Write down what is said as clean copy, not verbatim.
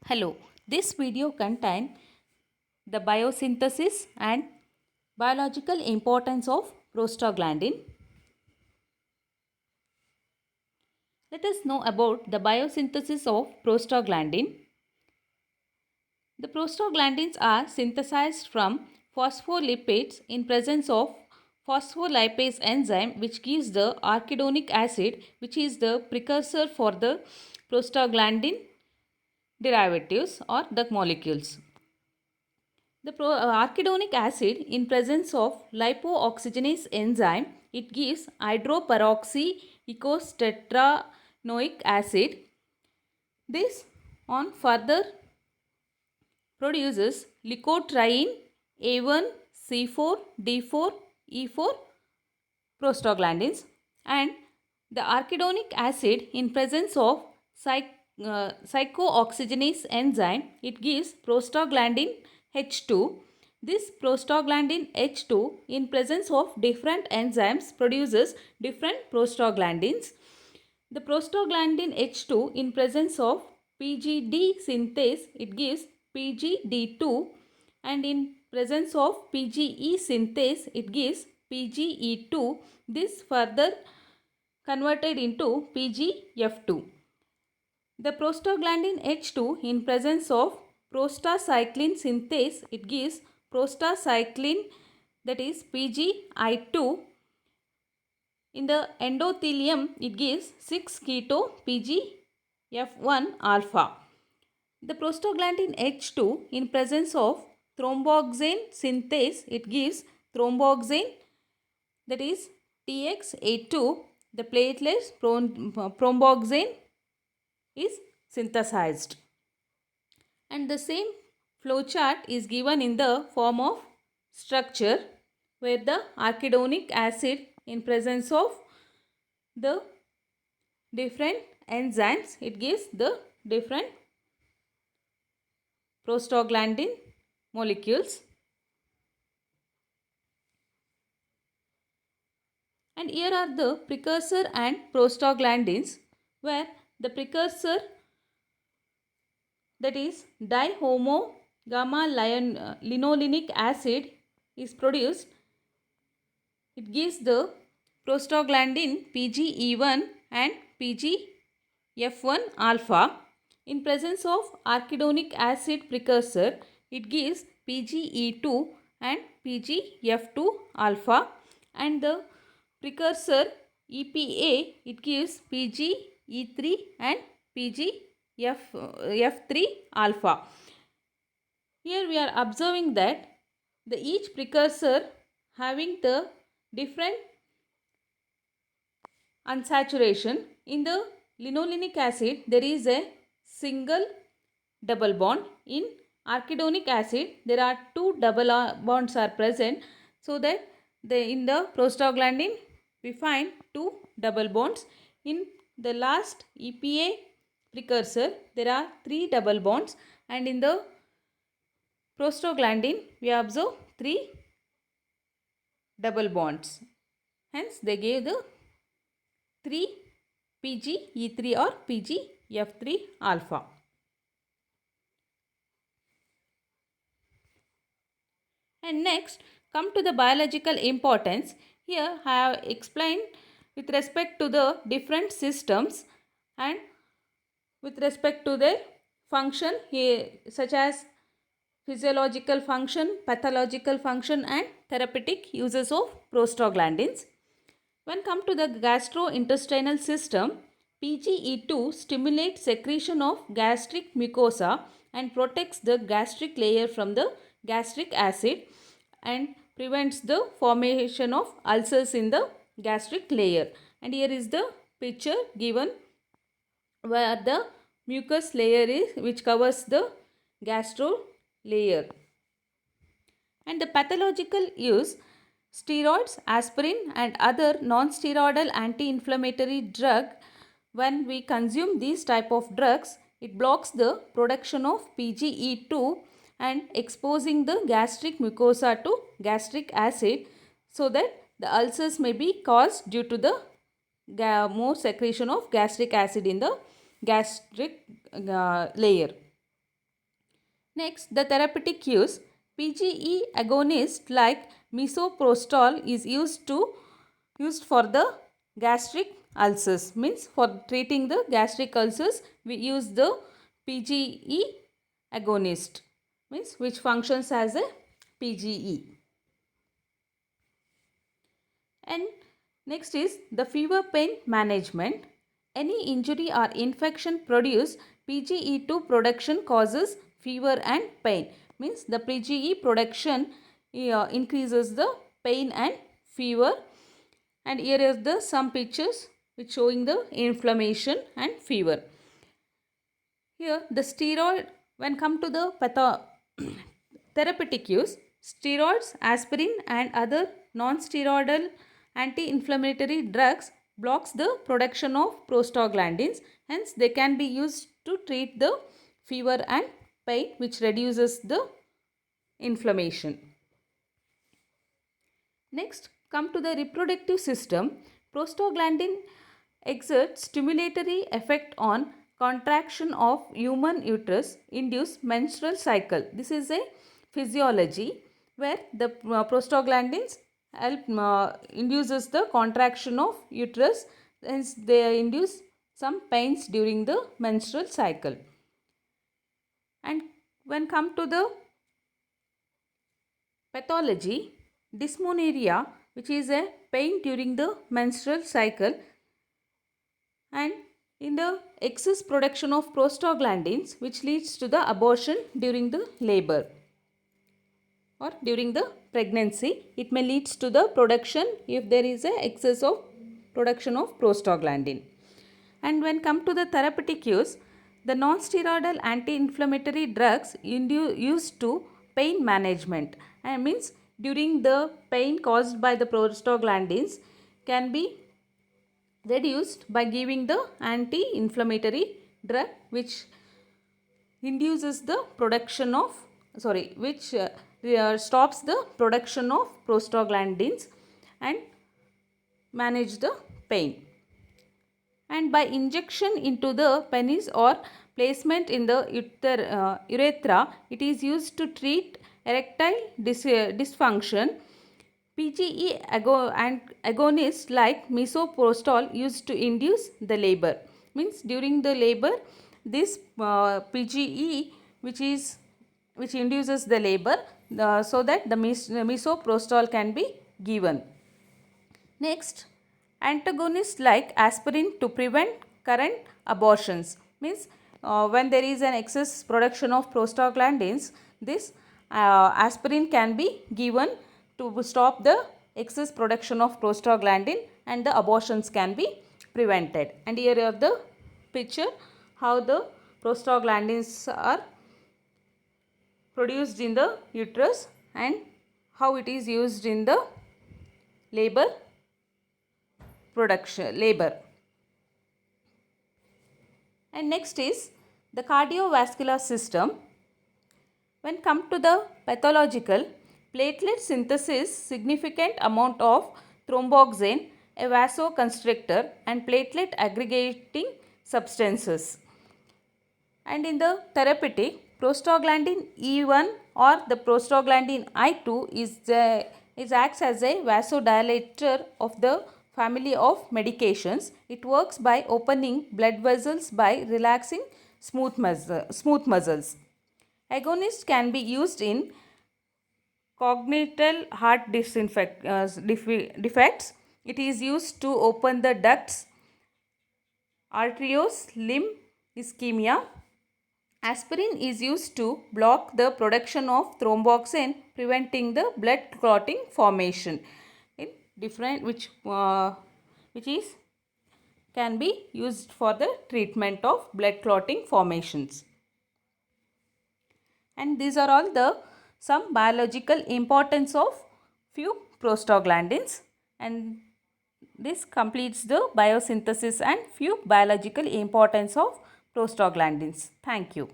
Hello, this video contains the biosynthesis and biological importance of prostaglandin. Let us know about the biosynthesis of prostaglandin. The prostaglandins are synthesized from phospholipids in presence of phospholipase enzyme which gives the arachidonic acid which is the precursor for the prostaglandin derivatives or the molecules. The arachidonic acid in presence of lipooxygenase enzyme, it gives hydroperoxyecostetranoic acid. This on further produces leukotriene A1, C4, D4, E4 prostaglandins, and the arachidonic acid in presence of cyclooxygenase enzyme, it gives prostaglandin H2. This prostaglandin H2 in presence of different enzymes produces different prostaglandins. The prostaglandin H2 in presence of PGD synthase, it gives PGD2, and in presence of PGE synthase, it gives PGE2. This further converted into PGF2. The prostaglandin H2 in presence of prostacyclin synthase, it gives prostacyclin, that is PGI2. In the endothelium, it gives 6-keto PGF1 alpha. The prostaglandin H2 in presence of thromboxane synthase, it gives thromboxane, that is TXA2. The platelet thromboxane is synthesized. And the same flowchart is given in the form of structure where the arachidonic acid in presence of the different enzymes, it gives the different prostaglandin molecules. And here are the precursor and prostaglandins, where the precursor, that is dihomo gamma linolenic acid, is produced. It gives the prostaglandin PGE1 and PGF1 alpha. In presence of arachidonic acid precursor, it gives PGE2 and PGF2 alpha, and the precursor EPA, it gives PGE3 and PGF3 alpha. Here we are observing that each precursor having the different unsaturation. In the linolenic acid, there is a single double bond. In arachidonic acid, there are two double bonds are present, so that in the prostaglandin we find two double bonds. In the last EPA precursor, there are three double bonds, and in the prostaglandin we observe three double bonds. Hence, they gave the 3 PGE3 or PGF3 alpha. And next, come to the biological importance. Here I have explained with respect to the different systems and with respect to their function, here, such as physiological function, pathological function, and therapeutic uses of prostaglandins. When come to the gastrointestinal system, PGE2 stimulates secretion of gastric mucosa and protects the gastric layer from the gastric acid and prevents the formation of ulcers in the gastric layer. And here is the picture given where the mucus layer is, which covers the gastro layer. And the pathological use, steroids, aspirin and other non-steroidal anti-inflammatory drug, when we consume these type of drugs, it blocks the production of PGE2 and exposing the gastric mucosa to gastric acid, so that the ulcers may be caused due to the more secretion of gastric acid in the gastric layer. Next, the therapeutic use. PGE agonist like misoprostol is used for the gastric ulcers. Means for treating the gastric ulcers, we use the PGE agonist. Means which functions as a PGE. And next is the fever pain management. Any injury or infection produce PGE2 production causes fever and pain. Means the PGE production increases the pain and fever. And here are the some pictures which showing the inflammation and fever. Here the steroid, when come to the therapeutic use, steroids, aspirin and other non-steroidal anti-inflammatory drugs blocks the production of prostaglandins. Hence they can be used to treat the fever and pain, which reduces the inflammation. Next, come to the reproductive system. Prostaglandin exerts stimulatory effect on contraction of human uterus induced menstrual cycle. This is a physiology where the prostaglandins help induces the contraction of uterus, hence they induce some pains during the menstrual cycle. And when come to the pathology, dysmenorrhea, which is a pain during the menstrual cycle, and in the excess production of prostaglandins, which leads to the abortion during the labor or during the pregnancy. It may leads to the production if there is a excess of production of prostaglandin. And when come to the therapeutic use, the non-steroidal anti-inflammatory drugs used to pain management, and means during the pain caused by the prostaglandins can be reduced by giving the anti-inflammatory drug which induces the production of which stops the production of prostaglandins and manage the pain. And by injection into the penis or placement in the urethra, it is used to treat erectile dysfunction. PGE agonists like misoprostol used to induce the labor. Means during the labor, this PGE which induces the labor, so that the misoprostol can be given. Next, antagonists like aspirin to prevent current abortions. Means when there is an excess production of prostaglandins, this aspirin can be given to stop the excess production of prostaglandin and the abortions can be prevented. And here are the picture how the prostaglandins are produced in the uterus and how it is used in the labor. And next is the cardiovascular system. When come to the pathological, platelet synthesis significant amount of thromboxane, a vasoconstrictor and platelet aggregating substances. And in the therapeutic, prostaglandin E1 or the prostaglandin I2 is acts as a vasodilator of the family of medications. It works by opening blood vessels by relaxing smooth muscles. Agonists can be used in congenital heart defects. It is used to open the ducts, arterios, limb ischemia. Aspirin is used to block the production of thromboxane, preventing the blood clotting formation. In different which is can be used for the treatment of blood clotting formations. And these are all the some biological importance of few prostaglandins, and this completes the biosynthesis and few biological importance of prostaglandins. Thank you.